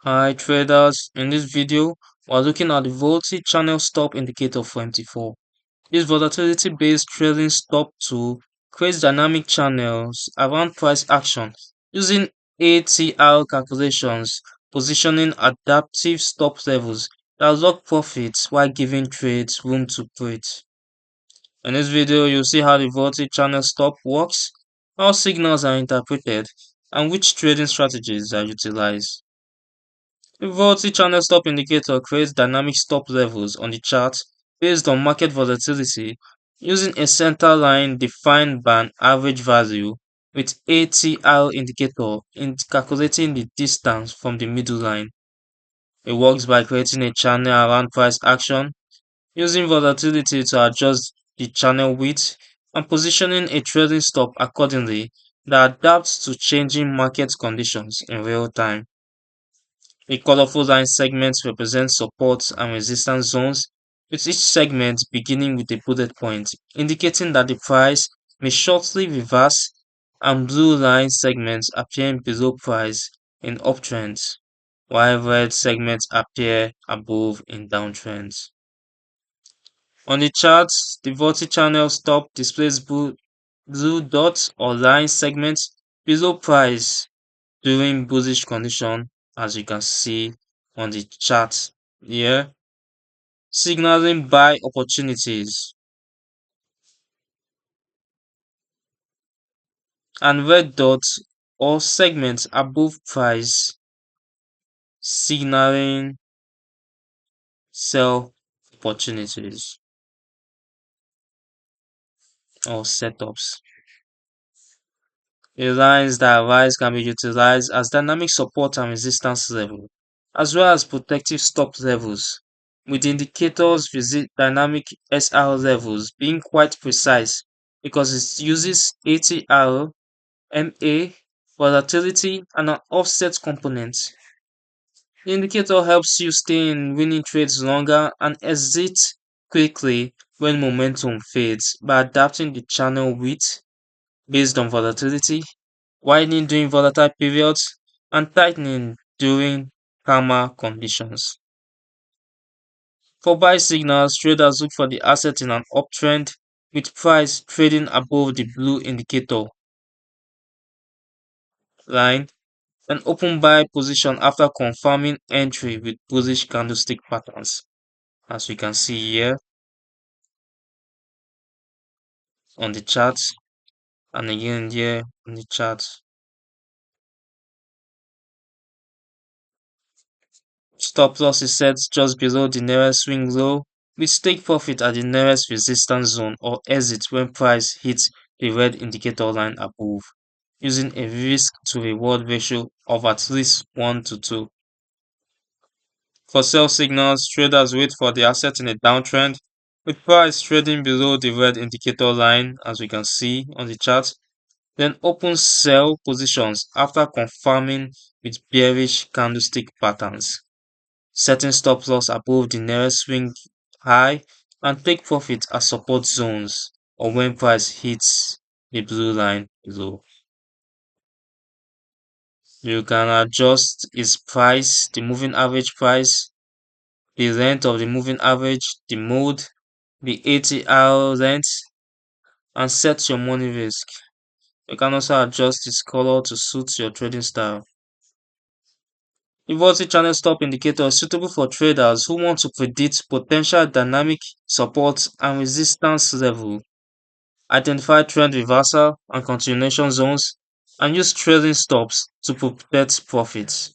Hi traders, in this video we're looking at the Volty Channel Stop Indicator for MT4. This volatility based trading stop tool creates dynamic channels around price action using ATR calculations, positioning adaptive stop levels that lock profits while giving trades room to breathe. In this video you'll see how the Volty Channel Stop works, how signals are interpreted, and which trading strategies are utilized. The Volty Channel Stop Indicator creates dynamic stop levels on the chart based on market volatility using a center line defined by an average value with ATR indicator in calculating the distance from the middle line. It works by creating a channel around price action, using volatility to adjust the channel width, and positioning a trading stop accordingly that adapts to changing market conditions in real time. The colorful line segments represent support and resistance zones, with each segment beginning with a bullet point, indicating that the price may shortly reverse, and blue line segments appearing below price in uptrends, while red segments appear above in downtrends. On the chart, the Volty channel stop displays blue dots or line segments below price during bullish condition, as you can see on the chart here, signaling buy opportunities, and red dots or segments above price signaling sell opportunities or setups. The lines that arise can be utilized as dynamic support and resistance level, as well as protective stop levels, with indicators visit dynamic SR levels being quite precise because it uses ATR, MA, volatility, and an offset component. The indicator helps you stay in winning trades longer and exit quickly when momentum fades by adapting the channel width based on volatility, widening during volatile periods, and tightening during calmer conditions. For buy signals, traders look for the asset in an uptrend with price trading above the blue indicator line, and open buy position after confirming entry with bullish candlestick patterns, as we can see here on the chart and again here on the chart. Stop loss is set just below the nearest swing low, with take profit at the nearest resistance zone or exit when price hits the red indicator line above, using a risk to reward ratio of at least 1 to 2. For sell signals, traders wait for the asset in a downtrend, with price trading below the red indicator line as we can see on the chart, then open sell positions after confirming with bearish candlestick patterns, setting stop loss above the nearest swing high, and take profit at support zones or when price hits the blue line below. You can adjust its price, the moving average price, the length of the moving average, the mode, the ATR length, and set your money risk. You can also adjust its color to suit your trading style. The Volty Channel Stop Indicator is suitable for traders who want to predict potential dynamic support and resistance level, identify trend reversal and continuation zones, and use trailing stops to protect profits.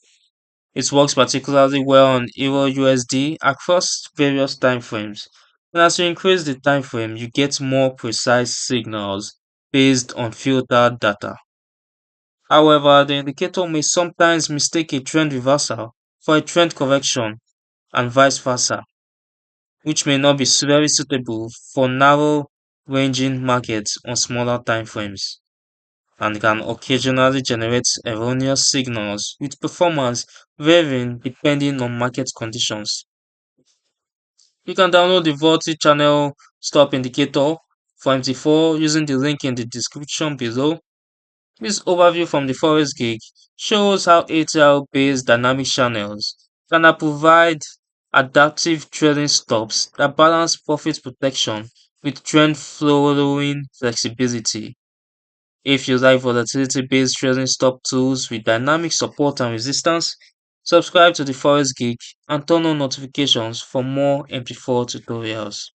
It works particularly well on Euro USD across various time frames. And as you increase the time frame, you get more precise signals based on filtered data. However, the indicator may sometimes mistake a trend reversal for a trend correction and vice versa, which may not be very suitable for narrow ranging markets on smaller time frames, and can occasionally generate erroneous signals with performance varying depending on market conditions. You can download the Volty Channel Stop Indicator for MT4 using the link in the description below. This overview from the Forex Geek shows how ATR-based dynamic channels can provide adaptive trading stops that balance profit protection with trend following flexibility. If you like volatility-based trading stop tools with dynamic support and resistance, subscribe to the Forex Geek and turn on notifications for more MT4 tutorials.